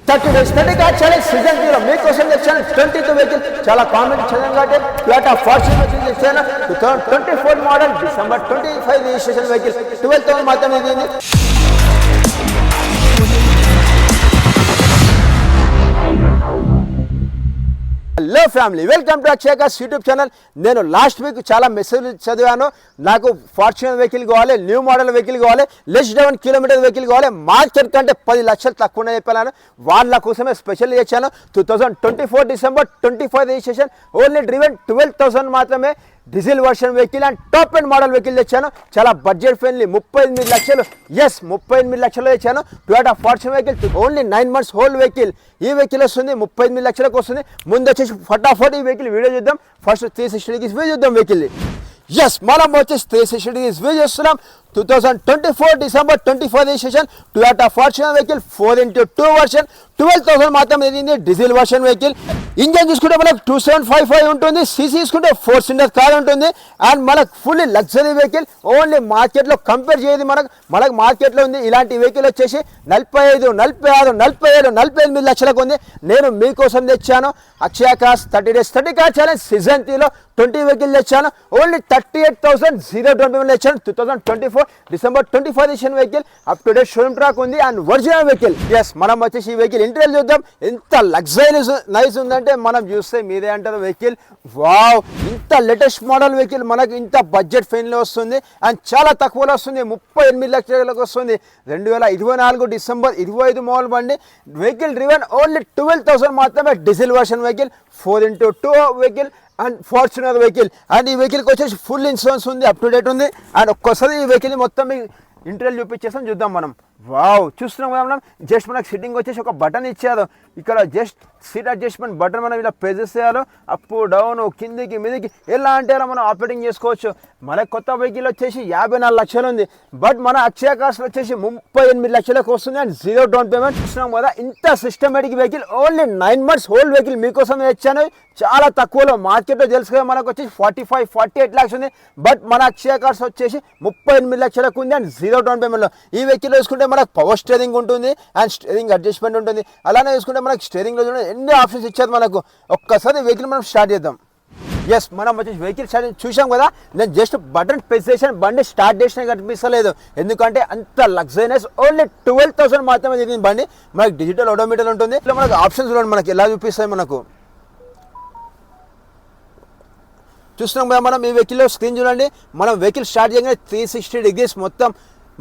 30 days 30 car challenge season 0 మీకోసం తెచ్చాను 22 vehicle చాలా కామెంట్ చదివాను కాబట్టి Toyota Fortuner తెచ్చాను 2024 మోడల్ డిసెంబర్ 25 రిజిస్ట్రేషన్ వెహికల్ 12,000 మాత్రమే ఇది. Hello family, welcome to Akshaya cars YouTube channel. నేను లాస్ట్ వీక్ చాలా మెసేజ్లు చదివాను. నాకు ఫార్చునర్ వెహికల్ కావాలి, న్యూ మోడల్ వెహికల్ కావాలి, లెస్ డౌన్ కిలోమీటర్ వెహికల్ కావాలి, మార్కెట్ కంటే 10 లక్షలు తక్కువ చెప్పాను. వాళ్ళ కోసమే స్పెషల్ చేశాను. 2024 డిసెంబర్ 25 రిజిస్ట్రేషన్, ఓన్లీ డ్రివెన్ 12,000 మాత్రమే. Diesel version vehicle and top and model vehicle తెచ్చాను. చాలా బడ్జెట్ ఫ్రెండ్లీ, 38 లక్షలు. ఎస్, 38 లక్షలు తెచ్చాను. Toyota Fortuner vehicle only 9 months old vehicle. ఈ వెహికల్ వస్తుంది 38 లక్షలకు వస్తుంది. ముందు వచ్చేసి ఫటాఫట్ ఈ వెహికల్ వీడియో చూద్దాం. ఫస్ట్ 360 డిగ్రీస్ వ్యూ చూద్దాం వెహికల్. ఎస్, మనం వచ్చేసి 360 డిగ్రీస్ వ్యూ చేస్తున్నాం. 2024 December 25 registration, Toyota Fortuner vehicle 4x2 version, 12,000 మాత్రం ఇది డీజిల్ వర్షన్ వెహికల్. ఇంజన్ చూసుకుంటే మనకు 2755 ఉంటుంది. సీసీ చూసుకుంటే 4 cylinder కార్ ఉంటుంది. అండ్ మనకు ఫుల్లీ లగ్జరీ వెహికల్. ఓన్లీ మార్కెట్లో కంపేర్ చేయదు, మనకు మార్కెట్లో ఉంది ఇలాంటి వెహికల్ వచ్చేసి 45, 46, 47, 48 లక్షలకు ఉంది. నేను మీకోసం తెచ్చాను Akshaya cars 30 days 30 car challenge season 3లో 20 వెహికల్ తెచ్చాను. ఓన్లీ 38,000 021 తెచ్చాను. 2024 December 25 registration vehicle. Up to date showroom track ఉంది అండ్ ఒరిజినల్ వెహికల్. ఎస్, మనం వచ్చేసి ఈ వెహికల్ ఇంటీరియర్ చూద్దాం. ఎంత లగ్జరీస్ నైస్ ఉందంటే మనం చూస్తే మీరే అంటారు వెహికల్ వావ్, ఇంత లేటెస్ట్ మోడల్ వెహికల్ మనకు ఇంత బడ్జెట్ ఫ్రెండ్లీ వస్తుంది అండ్ చాలా తక్కువలో వస్తుంది. 38 లక్షలకు వస్తుంది. 2024 డిసెంబర్ 25 మోడల్ బండి. వెహికల్ డ్రివెన్ ఓన్లీ 12,000 మాత్రమే. Diesel version vehicle, 4x2 vehicle and Fortuner vehicle. And ఈ వెహికల్కి వచ్చేసి ఫుల్ ఇన్సూరెన్స్ ఉంది, అప్ టు డేట్ ఉంది. అండ్ ఒక్కసారి ఈ వెహికల్ మొత్తం ఇంటీరియర్ చూపించేస్తాం, చూద్దాం మనం. వావ్, చూస్తున్నాం కదా మనం. జస్ట్ మనకు సిట్టింగ్ వచ్చేసి ఒక బటన్ ఇచ్చారు. ఇక్కడ జస్ట్ సీట్ అడ్జస్ట్మెంట్ బటన్ మనం ఇలా ప్రెస్ చేయాలి. అప్ డౌన్, కిందికి మీదికి ఎలా అంటే అలా మనం ఆపరేటింగ్ చేసుకోవచ్చు. మన కొత్త వెహికల్ వచ్చేసి 54 లక్షలు ఉంది. బట్ మన అక్షయ కార్స్ వచ్చేసి 38 లక్షలకు వస్తుంది అండ్ 0 డౌన్ పేమెంట్. చూస్తున్నాం కదా, ఇంత systematic vehicle. Only 9 months old vehicle మీకోసం తెచ్చాను. చాలా తక్కువలో మార్కెట్లో తెలుసు కదా, మనకు వచ్చేసి 45, 48 లాక్స్ ఉంది. బట్ మన అక్షయ కార్స్ వచ్చేసి 38 లక్షలకు ఉంది అండ్ 0 డౌన్ పేమెంట్లో. ఈ వెహికల్ చూసుకుంటే మనకు పవర్ స్టీరింగ్ ఉంటుంది అండ్ స్టీరింగ్ అడ్జస్ట్మెంట్ ఉంటుంది. అలానే చూసుకుంటే మనకు స్టీరింగ్లో చూడండి ఎన్ని ఆప్షన్స్ ఇచ్చారు మనకు. ఒక్కసారి వెహికల్ మనం స్టార్ట్ చేద్దాం. ఎస్, మనం వచ్చేసి వెహికల్ స్టార్ట్ చూసాం కదా. నేను జస్ట్ బటన్ ప్రెస్ చేసాను, బండి స్టార్ట్ చేసినా కనిపిస్తలేదు. ఎందుకంటే అంత లగ్జరీనెస్. ఓన్లీ 12,000 మాత్రమే జరిగింది బండి. మనకి డిజిటల్ ఆటోమీటర్ ఉంటుంది. ఇట్లా మనకు ఆప్షన్స్ చూడండి మనకి ఎలా చూపిస్తాయి మనకు. చూస్తున్నాం కదా మనం. ఈ వెహికల్లో స్క్రీన్ చూడండి. మనం వెహికల్ స్టార్ట్ చేయగానే 360 డిగ్రీస్ మొత్తం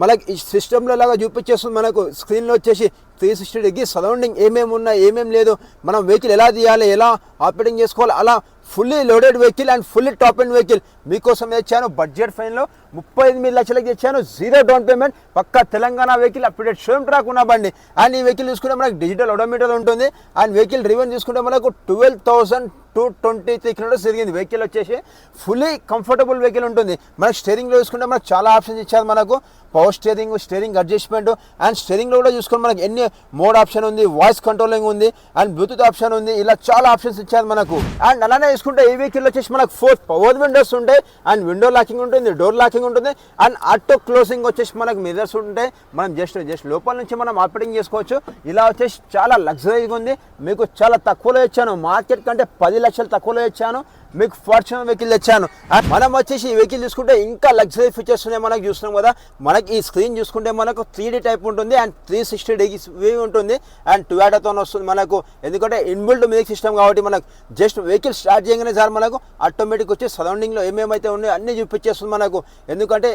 మనకి ఈ సిస్టంలో లాగా చూపించేస్తుంది. మనకు స్క్రీన్లో వచ్చేసి 360 డిగ్రీస్ సరౌండింగ్ ఏమేమి ఉన్నాయి, ఏమేమి లేదు, మనం వెహికల్ ఎలా తీయాలి, ఎలా ఆపరేటింగ్ చేసుకోవాలి, అలా fully loaded vehicle and fully top and vehicle మీకోసం తెచ్చాను. బడ్జెట్ ఫైన్లో 38 లక్షలకు తెచ్చాను. 0 డౌన్ పేమెంట్. పక్కా Telangana vehicle, up to date showroom track ఉన్న బండి. అండ్ ఈ వెహికల్ చూసుకుంటే మనకు డిజిటల్ ఆటోమీటర్ ఉంటుంది. అండ్ వెహికల్ రివెన్ చూసుకుంటే మనకు 12,223 కిలోమీటర్స్ తిరిగింది. వెహికల్ వచ్చేసి ఫుల్లీ కంఫర్టబుల్ వెహికల్ ఉంటుంది. మనకు స్టీరింగ్లో చూసుకుంటే మనకు చాలా ఆప్షన్స్ ఇచ్చారు. మనకు power steering, steering adjustment and స్టీరింగ్లో కూడా చూసుకుంటే మనకి ఎన్ని మోడ్ ఆప్షన్ ఉంది, వాయిస్ కంట్రోలింగ్ ఉంది అండ్ బ్లూటూత్ ఆప్షన్ ఉంది. ఇలా చాలా ఆప్షన్స్ ఇచ్చారు మనకు. అండ్ అలానే చూసుకుంటే ఈ వెహికల్ వచ్చేసి మనకు 4 పవర్ విండోస్ ఉంటాయి అండ్ విండో లాకింగ్ ఉంటుంది, డోర్ లాకింగ్ ఉంటుంది అండ్ ఆటో క్లోజింగ్ వచ్చేసి మనకు మిర్రర్స్ ఉంటాయి. మనం జస్ట్ లోపల నుంచి మనం ఆపరేటింగ్ చేసుకోవచ్చు. ఇలా వచ్చేసి చాలా లగ్జరీగా ఉంది. మీకు చాలా తక్కువలో ఇచ్చాను, మార్కెట్ కంటే 10 లక్షలు తక్కువలో ఇచ్చాను. మీకు ఫార్చునర్ వెహికల్ తెచ్చాను. మనం వచ్చేసి ఈ వెహికల్ చూసుకుంటే ఇంకా లగ్జరీ ఫీచర్స్ ఉన్నాయి. మనకు చూస్తున్నాం కదా, మనకి ఈ స్క్రీన్ చూసుకుంటే మనకు 3D టైప్ ఉంటుంది అండ్ 360 డిగ్రీస్ వ్యూ ఉంటుంది అండ్ టొయోటాతో వస్తుంది మనకు. ఎందుకంటే ఇన్బిల్ట్ మ్యూజిక్ సిస్టమ్ కాబట్టి మనకు జస్ట్ వెహికల్ స్టార్ట్ చేయగానే సార్ మనకు ఆటోమేటిక్ వచ్చి సరౌండింగ్లో ఏమేమైతే ఉన్నాయో అన్నీ చూపించేస్తుంది మనకు. ఎందుకంటే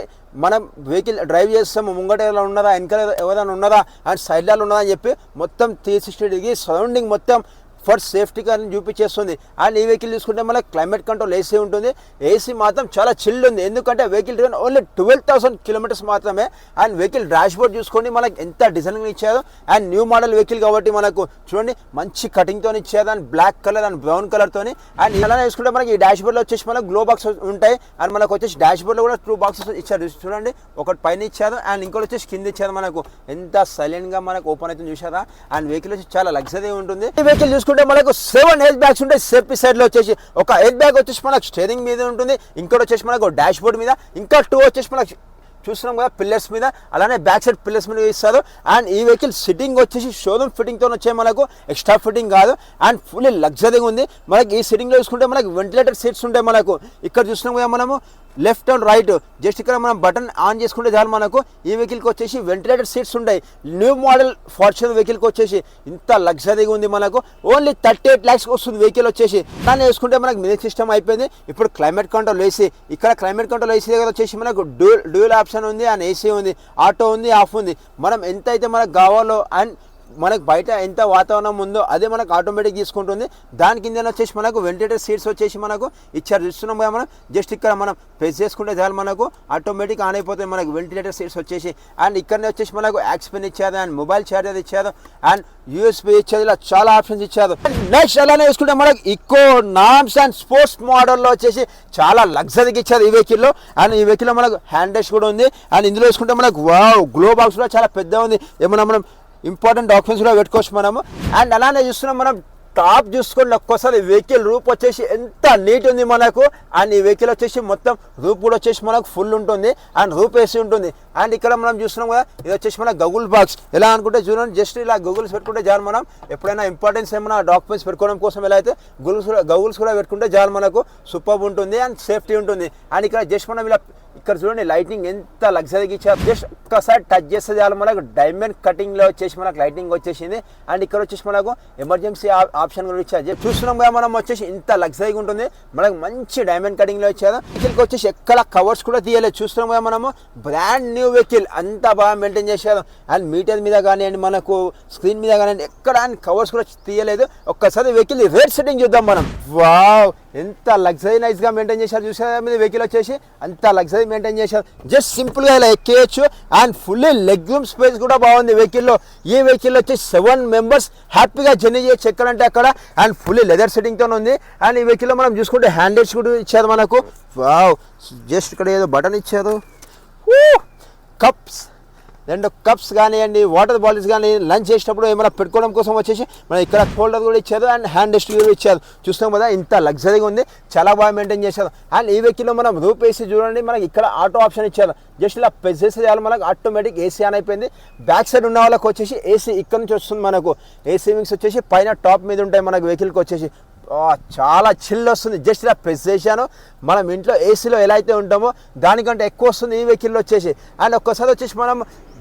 మనం వెహికల్ డ్రైవ్ చేస్తాము, ముంగట ఎలా ఉన్నారా, వెనకాల ఎవరైనా ఉన్నారా అండ్ సైడ్లో ఉన్నారా అని చెప్పి మొత్తం 360 డిగ్రీస్ సరౌండింగ్ మొత్తం ఫర్ సేఫ్టీ కానీ చూపించేస్తుంది. అండ్ ఈ వెహికల్ చూసుకుంటే మనకి క్లైమేట్ కంట్రోల్ ఏసీ ఉంటుంది. ఏసీ మాత్రం చాలా చిల్డ్ ఉంది. ఎందుకంటే వెహికల్ డ్రివెన్ ఓన్లీ 12,000 కిలోమీటర్స్ మాత్రమే. అండ్ వెహికల్ డాష్ బోర్డ్ చూసుకోండి మనకి ఎంత డిజైనింగ్ ఇచ్చారు. అండ్ న్యూ మోడల్ వెహికల్ కాబట్టి మనకు చూడండి మంచి కటింగ్తో ఇచ్చారు and black colour and brown కలర్తోని. అండ్ ఇలా చూసుకుంటే మనకి ఈ డాష్ బోర్డ్లో వచ్చేసి మనకు గ్లో బాక్స్ ఉంటాయి అండ్ మనకు వచ్చేసి డాష్ బోర్డ్లో కూడా 2 బాక్సెస్ ఇచ్చారు. చూడండి, ఒకటి పైన ఇచ్చారు అండ్ ఇంకోటి వచ్చేసి కింద ఇచ్చారు. మనకు ఎంత సైలెంట్గా మనకు ఓపెన్ అవుతుంది చూసారా. అండ్ వెహికల్ వచ్చి చాలా లగ్జరీ ఉంటుంది. ఈ వెహికల్ చూసుకుంటే మనకు 7 ఎయిర్ బ్యాగ్స్ ఉంటాయి. సేఫ్టీ సైడ్లో వచ్చేసి ఒక ఎయిర్ బ్యాగ్ వచ్చేసి మనకు స్టీరింగ్ మీద ఉంటుంది, ఇంకోటి వచ్చేసి మనకు డాష్ బోర్డ్ మీద, ఇంకా 2 వచ్చేసి మనకు చూస్తున్నాం కదా పిల్లర్స్ మీద, అలానే బ్యాక్ సైడ్ పిల్లర్స్ మీద ఇస్తారు. అండ్ ఈ వెహికల్ సిట్టింగ్ వచ్చేసి షోరూమ్ ఫిట్టింగ్తో వచ్చే మనకు ఎక్స్ట్రా ఫిట్టింగ్ కాదు. అండ్ ఫుల్లీ లగ్జరీగా ఉంది. మనకి ఈ సిట్టింగ్లో చూసుకుంటే మనకి వెంటిలేటర్ సీట్స్ ఉంటాయి. మనకు ఇక్కడ చూస్తున్నాం కదా మనము లెఫ్ట్ అండ్ రైట్, జస్ట్ ఇక్కడ మనం బటన్ ఆన్ చేసుకుంటే చాలు మనకు ఈ వెహికల్కి వచ్చేసి వెంటిలేటర్ సీట్స్ ఉంటాయి. న్యూ మోడల్ ఫార్చ్యూనర్ వెహికల్కి వచ్చేసి ఇంత లగ్జరీగా ఉంది. మనకు ఓన్లీ 38 lakhs వస్తుంది వెహికల్ వచ్చేసి. కానీ వేసుకుంటే మనకు మ్యూజిక్ సిస్టమ్ అయిపోయింది. ఇప్పుడు క్లైమేట్ కంట్రోల్ ఏసీ, ఇక్కడ క్లైమేట్ కంట్రోల్ ఏసీ దగ్గర వచ్చేసి మనకు డ్యూయల్ ఆప్షన్ ఉంది. అండ్ ఏసీ ఉంది, ఆటో ఉంది, ఆఫ్ ఉంది. మనం ఎంత అయితే మనకు కావాలో అండ్ మనకు బయట ఎంత వాతావరణం ఉందో అదే మనకు ఆటోమేటిక్ తీసుకుంటుంది. దాని కింద వచ్చేసి మనకు వెంటిలేటర్ సీట్స్ వచ్చేసి మనకు ఇచ్చారు. చూస్తున్నాం కదా మనం, జస్ట్ ఇక్కడ మనం ప్రెస్ చేసుకుంటే చాలు మనకు ఆటోమేటిక్ ఆన్ అయిపోతాయి మనకు వెంటిలేటర్ సీట్స్ వచ్చేసి. అండ్ ఇక్కడనే వచ్చేసి మనకు యాక్స్పెన్ ఇచ్చారు, అండ్ మొబైల్ ఛార్జర్ ఇచ్చారు, అండ్ యూఎస్బీ ఇచ్చారు. ఇలా చాలా ఆప్షన్స్ ఇచ్చారు. నెక్స్ట్ అలానే వేసుకుంటే మనకు ఇకో నామ్స్ అండ్ స్పోర్ట్స్ మోడల్లో వచ్చేసి చాలా లగ్జరీగా ఇచ్చారు ఈ వెహికల్లో. అండ్ ఈ వెహికల్లో మనకు హ్యాండ్ రెస్ట్ కూడా ఉంది. అండ్ ఇందులో వేసుకుంటే మనకు వావ్ గ్లో బాక్స్ కూడా చాలా పెద్దగా ఉంది. ఏమన్నా మనం ఇంపార్టెంట్ డాక్యుమెంట్స్ కూడా పెట్టుకోవచ్చు మనము. అండ్ అలానే చూస్తున్నాం మనం టాప్ చూసుకోండి ఒక్కోసారి వెహికల్ రూప్ వచ్చేసి ఎంత నీట్ ఉంది మనకు. అండ్ ఈ వెహికల్ వచ్చేసి మొత్తం రూప్ కూడా వచ్చేసి మనకు ఫుల్ ఉంటుంది. అండ్ రూప్ వేసి ఉంటుంది. అండ్ ఇక్కడ మనం చూస్తున్నాం కదా ఇది వచ్చేసి మన గూగుల్ బాక్స్. ఎలా అనుకుంటే చూడండి, జస్ట్ ఇలా గూగుల్స్ పెట్టుకుంటే చాలు. మనం ఎప్పుడైనా ఇంపార్టెన్స్ ఏమైనా డాక్యుమెంట్స్ పెట్టుకోవడం కోసం ఎలా అయితే గూగుల్స్ కూడా పెట్టుకుంటే చాలు మనకు సూపర్ ఉంటుంది అండ్ సేఫ్టీ ఉంటుంది. అండ్ ఇక్కడ జస్ట్ మనం ఇలా ఇక్కడ చూడండి లైటింగ్ ఎంత లగ్జరీగా ఇచ్చారు. జస్ట్ ఒక్కసారి టచ్ చేస్తే చాలు మనకు డైమండ్ కటింగ్లో వచ్చేసి మనకు లైటింగ్ వచ్చేసింది. అండ్ ఇక్కడ వచ్చేసి మనకు ఎమర్జెన్సీ ఆప్షన్ కూడా ఇచ్చారు. చూస్తున్నాం కదా మనం వచ్చేసి ఇంత లగ్జరీగా ఉంటుంది. మనకు మంచి డైమండ్ కటింగ్లో ఇచ్చారు. వెహికల్కి వచ్చేసి ఎక్కడ కవర్స్ కూడా తీయలేదు. చూస్తున్నాం కదా మనము బ్రాండ్ న్యూ వెహికల్ అంతా బాగా మెయింటైన్ చేశారు. అండ్ మీటర్ మీద కానివ్వండి, మనకు స్క్రీన్ మీద కానివ్వండి, ఎక్కడ కవర్స్ కూడా తీయలేదు. ఒక్కసారి వెహికల్ రేట్ సెట్టింగ్ చూద్దాం మనం. వావ్ ఎంత లగ్జరీ నైస్గా మెయింటైన్ చేశారు. చూసారా మీద వెహికల్ వచ్చేసి అంత లగ్జరీ మెయింటైన్ చేశారు. జస్ట్ సింపుల్గా ఇలా ఎక్కేయచ్చు. And fully leg room space కూడా బాగుంది వెహికల్లో. ఈ వెహికల్లో వచ్చి 7 members హ్యాపీగా జర్నీ చేయొచ్చు ఎక్కడంటే అక్కడ. అండ్ ఫుల్లీ లెదర్ సెట్టింగ్తో ఉంది. అండ్ ఈ వెహికల్లో మనం చూసుకుంటే హ్యాండిల్స్ కూడా ఇచ్చారు మనకు. వావ్ జస్ట్ ఇక్కడ ఏదో బటన్ ఇచ్చారు. కప్స్, 2 కప్స్ కానివ్వండి, వాటర్ బాటిల్స్ కానీ లంచ్ చేసేటప్పుడు ఏమైనా పెట్టుకోవడం కోసం వచ్చేసి మనం ఇక్కడ హోల్డర్ కూడా ఇచ్చారు. అండ్ హ్యాండ్ రెస్ట్ కూడా ఇచ్చారు. చూస్తాం కదా ఇంత లగ్జరీగా ఉంది, చాలా బాగా మెయింటైన్ చేశారు. అండ్ ఈ వెహికల్లో మనం రూప్ ఏసీ చూడండి, మనకి ఇక్కడ ఆటో ఆప్షన్ ఇచ్చారు. జస్ట్ ఇలా ప్రెస్ చేస్తే చాలు మనకు ఆటోమేటిక్ ఏసీ ఆన్ అయిపోయింది. బ్యాక్ సైడ్ ఉన్న వాళ్ళకి వచ్చేసి ఏసీ ఇక్కడ నుంచి వస్తుంది. మనకు ఏసీ వింగ్స్ వచ్చేసి పైన టాప్ మీద ఉంటాయి. మనకు వెహికల్కి వచ్చేసి చాలా చిల్ వస్తుంది. జస్ట్ ఇలా ప్రెస్ చేశాను, మనం ఇంట్లో ఏసీలో ఎలా అయితే ఉంటామో దానికంటే ఎక్కువ వస్తుంది ఈ వెహికల్లో వచ్చేసి. అండ్ ఒక్కసారి వచ్చేసి మనం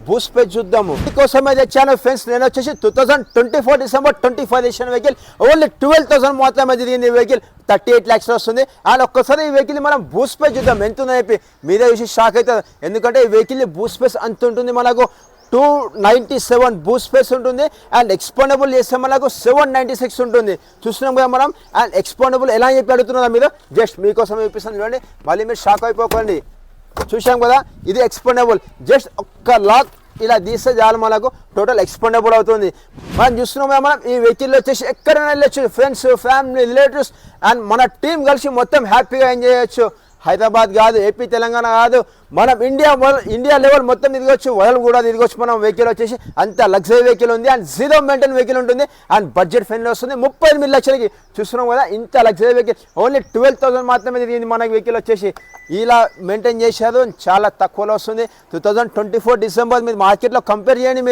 బూస్ట్ పేజ్ చూద్దాము. మీకోసమే తెచ్చాను ఫ్రెండ్స్. నేను వచ్చేసి 2024 December 25 ఎడిషన్ వెహికల్ ఓన్లీ 12,000 మాత్రమే తిరిగింది. ఈ వెహికల్ 38 lakhs వస్తుంది. అండ్ ఒక్కసారి ఈ వెహికల్ మనం బూస్ట్ పేజ్ చూద్దాం ఎంత ఉందని చెప్పి మీరే చూసి షాక్ అవుతుంది. ఎందుకంటే ఈ వెహికల్ బూస్ట్ పేజ్ అంత ఉంటుంది. మనకు 297 బూస్ట్ స్పేస్ ఉంటుంది. అండ్ ఎక్స్పాండబుల్ చేస్తే మనకు 796 ఉంటుంది. చూస్తున్నాం కదా మనం. అండ్ ఎక్స్పాండబుల్ ఎలా చెప్పి అడుగుతున్నారు మీరు, జస్ట్ మీకోసం చూపిస్తాను చూడండి, మళ్ళీ మీరు షాక్ అయిపోకండి. చూసాం కదా ఇది ఎక్స్పాండబుల్. జస్ట్ ఒక్క లాక్ ఇలా తీస్తే చాలు మనకు టోటల్ ఎక్స్పాండబుల్ అవుతుంది. మనం చూస్తున్నాం కదా మనం ఈ వెహికల్లో వచ్చేసి ఎక్కడైనా వెళ్ళొచ్చు, ఫ్రెండ్స్, ఫ్యామిలీ, రిలేటివ్స్ అండ్ మన టీం కలిసి మొత్తం హ్యాపీగా ఎంజాయ్ చేయొచ్చు. హైదరాబాద్ కాదు, ఏపీ, తెలంగాణ కాదు, మనం ఇండియా లెవెల్ మొత్తం తిరగొచ్చు, వరల్డ్ కూడా తిరగొచ్చు. మనం వెహికల్ వచ్చేసి అంత లగ్జరీ వెహికల్ ఉంది. అండ్ 0 మెయింటైన్ వెహికల్ ఉంటుంది. అండ్ బడ్జెట్ ఫ్రెండ్లీ వస్తుంది. 38 లక్షలకి చూస్తున్నాం కదా ఇంత లగ్జరీ వెహికల్. ఓన్లీ 12,000 మాత్రమే తిరిగింది మనకి వెహికల్ వచ్చేసి. ఇలా మెయింటైన్ చేశారు, చాలా తక్కువలో వస్తుంది. 2024 December మీరు మార్కెట్లో కంపేర్ చేయండి.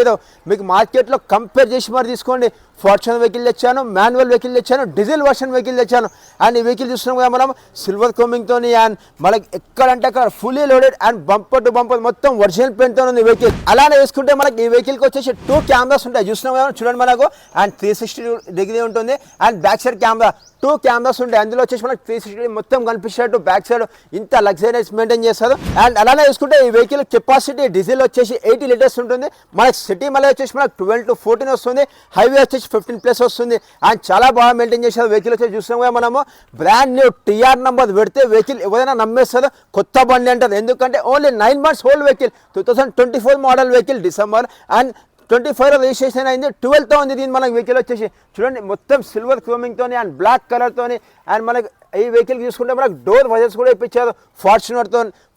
మీకు మార్కెట్లో కంపేర్ చేసి మరి తీసుకోండి. ఫార్చ్యూనర్ వెహికల్ తెచ్చాను, మాన్యువల్ వెహికల్ తెచ్చాను, డీజిల్ వర్షన్ వెహికల్ తెచ్చాను. అండ్ ఈ వెహికల్ చూస్తున్నాం కదా మనం సిల్వర్ కోమింగ్తో. అండ్ మనకి ఎక్కడంటే అక్కడ fully loaded and bumper to bumper మొత్తం ఒరిజినల్ పెయింట్తో ఉంది వెహికల్. అలానే వేసుకుంటే మనకి ఈ వెహికల్కి వచ్చేసి 2 కెమెరాస్ ఉంటాయి. చూస్తున్నాం కదా చూడండి మనకు. అండ్ 360 ఉంటుంది. And back side camera 2 cameras ఉంటాయి. అందులో వచ్చేసి మనకి 360 మొత్తం కనిపించేట్టు బ్యాక్ సైడ్ ఇంత లగ్జరీస్ మెయింటైన్ చేస్తారు. అండ్ అలానే వేసుకుంటే ఈ వెహికల్ కెపాసిటీ డీజిల్ వచ్చేసి 80 లీటర్స్ ఉంటుంది. మనకి సిటీ మళ్ళీ వచ్చేసి మనకి 12 to 14 వస్తుంది. హైవే వచ్చేసి 15+ వస్తుంది. అండ్ చాలా బాగా మెయింటైన్ చేశారు వెహికల్ వచ్చేసి. చూస్తున్నాం కదా మనము బ్రాండ్ న్యూ TR నెంబర్ పెడితే వెహికల్ ఎవరైనా నమ్మేస్తారు, కొత్త బండి అంటారు. ఎందుకంటే only 9 months old vehicle, 2024 model vehicle, December and 25 registration అయింది. 12తో ఉంది దీని మనకి వెహికల్ వచ్చేసి. చూడండి మొత్తం సిల్వర్ క్రోమింగ్తోని అండ్ బ్లాక్ కలర్తోని. అండ్ మనకి ఈ వెహికల్ చూసుకుంటే మనకు డోర్ వైజర్స్ కూడా ఇప్పించారు.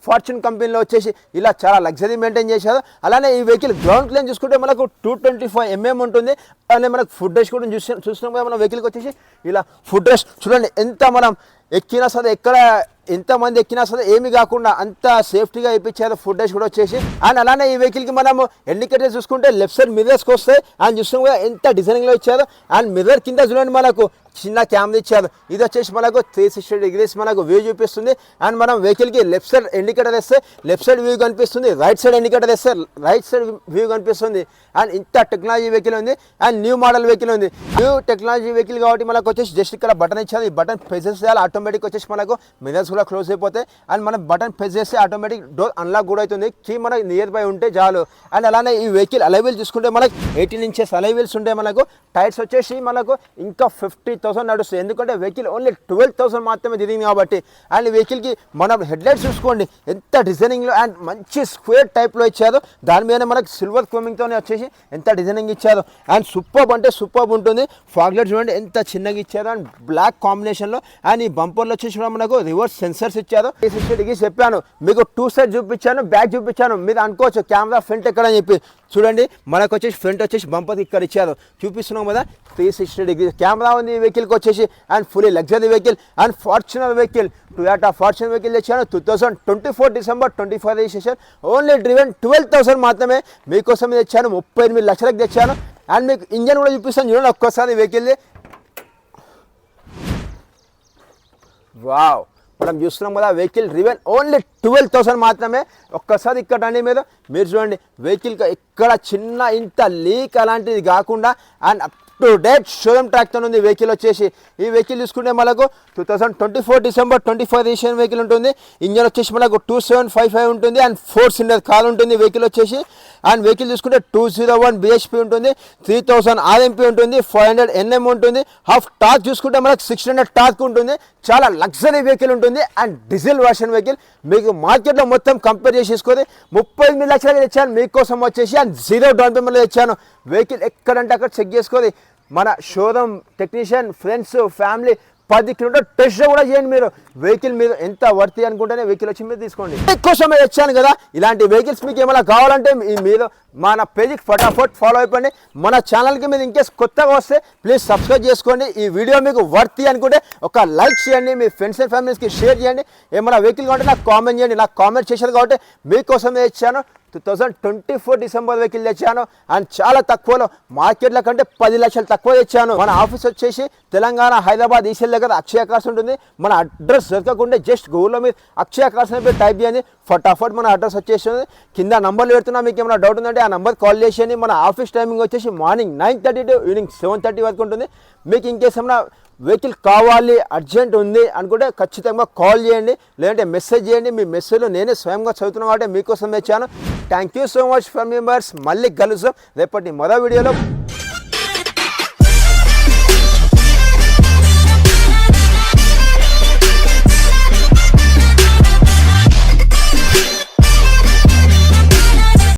ఫార్చ్యూన్ కంపెనీలో వచ్చేసి ఇలా చాలా లగ్జరీ మెయింటైన్ చేశారు. అలానే ఈ వెహికల్ గ్రౌండ్ క్లీన్ చూసుకుంటే మనకు 225 mm ఉంటుంది. అలానే మనకు ఫుడ్ రెస్ట్ కూడా చూస్తున్నాం కదా మన వెహికల్కి వచ్చేసి ఇలా ఫుడ్ రెస్ట్ చూడండి. ఎంత మనం ఎక్కినా సరే ఎక్కడ ఎంతమంది ఎక్కినా సరే ఏమి కాకుండా అంత సేఫ్టీగా ఇప్పించారు ఫుడ్ రెస్ట్ కూడా వచ్చేసి. అండ్ అలానే ఈ వెహికల్కి మనము ఇండికేటర్స్ చూసుకుంటే లెఫ్ట్ సైడ్ మిర్రర్స్కి వస్తాయి. అండ్ చూస్తున్నాం కదా ఎంత డిజైనింగ్లో ఇచ్చారు. అండ్ మిర్రర్ కింద చూడండి మనకు చిన్న క్యామెరా ఇచ్చారు. ఇది వచ్చేసి మనకు 360 degrees మనకు వ్యూ చూపిస్తుంది. అండ్ మనం వెహికల్కి లెఫ్ట్ సైడ్ ఇండికేటర్ వేస్తే లెఫ్ట్ సైడ్ వ్యూ కనిపిస్తుంది, రైట్ సైడ్ ఇండికేటర్ వేస్తే రైట్ సైడ్ వ్యూ కనిపిస్తుంది. అండ్ ఇంత టెక్నాలజీ వెహికల్ ఉంది. అండ్ న్యూ మోడల్ వెహికల్ ఉంది. న్యూ టెక్నాలజీ వెహికల్ కాబట్టి మనకు వచ్చేసి జస్ట్ ఇక్కడ బటన్ ఇచ్చారు. ఈ బటన్ ప్రెస్ చేయాలి ఆటోమేటిక్ వచ్చేసి మనకు మిర్రర్స్ కూడా క్లోజ్ అయిపోతాయి. అండ్ మనం బటన్ ప్రెస్ చేస్తే ఆటోమేటిక్ డోర్ అన్లాక్ కూడా అవుతుంది. కీ మనకు నియర్ బై ఉంటే చాలు. అండ్ అలానే ఈ వెహికల్ అలైవీల్ చూసుకుంటే మనకు 18 inches అలైవీల్స్ ఉంటాయి. మనకు టైర్స్ వచ్చేసి మనకు ఇంకా 50,000 నడుస్తుంది. ఎందుకంటే వెహికల్ ఓన్లీ 12,000 మాత్రమే తిరిగింది కాబట్టి. అండ్ వెహికల్కి మనం హెడ్లైట్స్ చూసుకోండి ఎంత డిజైనింగ్లో అండ్ మంచి స్క్వేర్ టైప్లో ఇచ్చారు. దాని మీద మనకు సిల్వర్ క్రోమింగ్తోనే వచ్చేసి ఎంత డిజైనింగ్ ఇచ్చారు. అండ్ సూపర్బ్ అంటే సూపర్బ్ ఉంటుంది. ఫాగ్ లైట్ చూడండి ఎంత చిన్నగా ఇచ్చారు. అండ్ బ్లాక్ కాంబినేషన్లో. అండ్ ఈ బంపర్లో వచ్చేసి మనకు రివర్స్ సెన్సర్స్ ఇచ్చారు. 360 degrees చెప్పాను మీకు, 2 side చూపించాను, బ్యాక్ చూపించాను. మీరు అనుకోవచ్చు కెమెరా ఫ్రంట్ ఎక్కడ అని చెప్పి. చూడండి మనకు వచ్చేసి ఫ్రంట్ వచ్చేసి బంపర్ ఇక్కడ ఇచ్చారు. చూపిస్తున్నాం కదా 360 degrees కెమెరా ఉంది ఈ వెహికల్కి వచ్చేసి. And fully luxury vehicle. And Fortuner vehicle, Toyota Fortuner vehicle తెచ్చాను. 2024 December 24 రిజిస్ట్రేషన్. ఓన్లీ డ్రివెన్ 12,000 మాత్రమే మీకోసం తెచ్చాను. 38 లక్షలకు తెచ్చాను. అండ్ మీకు ఇంజన్ కూడా చూపిస్తాను చూడండి ఒక్కసారి వెహికల్ది. వావ్, మనం చూస్తున్నాం కదా వెహికల్ రివెన్ ఓన్లీ 12,000 మాత్రమే. ఒక్కసారి ఇక్కడ రండి మీరు చూడండి వెహికల్కి ఎక్కడ చిన్న ఇంత లీక్ అలాంటిది కాకుండా and up to date showroom ట్రాక్తో ఉంది వెహికల్ వచ్చేసి. ఈ వెహికల్ చూసుకుంటే మనకు 2024 December 24 రిజిస్ట్రేషన్ వెహికల్ ఉంటుంది. ఇంజన్ వచ్చేసి మనకు 2755 ఉంటుంది. అండ్ 4 cylinder కార్ ఉంటుంది వెహికల్ వచ్చేసి. అండ్ వెహికల్ చూసుకుంటే 201 bhp ఉంటుంది, 3000 rmp ఉంటుంది, 500 Nm ఉంటుంది. హాఫ్ టార్క్ చూసుకుంటే మనకు 600 టార్క్ ఉంటుంది. చాలా లగ్జరీ వెహికల్ ఉంటుంది. అండ్ డీజిల్ వర్షన్ వెహికల్ మీకు మార్కెట్లో మొత్తం కంపేర్ చేసి తీసుకొని 38 లక్షలకి తెచ్చాను మీకోసం వచ్చేసి. అండ్ 0 డౌన్ పేమెంట్లో తెచ్చాను. వెహికల్ ఎక్కడంటే అక్కడ చెక్ చేసుకొని మన showroom technician friends family 10 kilometre test కూడా చేయండి. మీరు వెహికల్ మీరు ఎంత వర్తి అనుకుంటేనే వెహికల్ వచ్చి మీరు తీసుకోండి. మీకోసం తెచ్చాను కదా ఇలాంటి వెహికల్స్. మీకు ఏమైనా కావాలంటే మీరు మన పేజ్కి ఫటాఫట్ ఫాలో అయిపోండి. మన ఛానల్కి మీరు ఇంకేస్ కొత్తగా వస్తే ప్లీజ్ సబ్స్క్రైబ్ చేసుకోండి. ఈ వీడియో మీకు వర్తి అనుకుంటే ఒక లైక్ చేయండి, మీ ఫ్రెండ్స్ అండ్ ఫ్యామిలీస్కి షేర్ చేయండి. ఏమైనా వెహికల్ కావాలంటే నాకు కామెంట్ చేయండి. నాకు కామెంట్ చేశారు కాబట్టి మీకోసం తెచ్చాను. 2024 December వెహికల్ తెచ్చాను. అండ్ చాలా తక్కువలో మార్కెట్ల కంటే 10 లక్షలు తక్కువ తెచ్చాను. మన ఆఫీస్ వచ్చేసి తెలంగాణ హైదరాబాద్ ఈసెల్ దగ్గర అక్షయ కార్స్ ఉంటుంది. మన అడ్రస్ దొరకకుండా జస్ట్ గూగుల్లో మీరు అక్షయ కార్స్ అని టైప్ చేయండి, ఫటాఫట్ మన అడ్రస్ వచ్చేస్తుంది. కింద నంబర్లు పెడుతున్నా. మీకు ఏమైనా డౌట్ ఉందంటే ఆ నెంబర్ కాల్ చేసేయండి. మన ఆఫీస్ టైమింగ్ వచ్చేసి మార్నింగ్ 9:30 to ఈవినింగ్ 7:30 వరకు ఉంటుంది. మీకు ఇంకేస్ ఏమైనా వెహికల్ కావాలి అర్జెంట్ ఉంది అనుకుంటే ఖచ్చితంగా కాల్ చేయండి, లేదంటే మెసేజ్ చేయండి. మీ మెసేజ్లో నేనే స్వయంగా చదువుతున్నాను కాబట్టి మీకోసం తెచ్చాను. Thank you so much for members. మళ్ళీ కలుద్దాం రేపటి మరో వీడియోలో.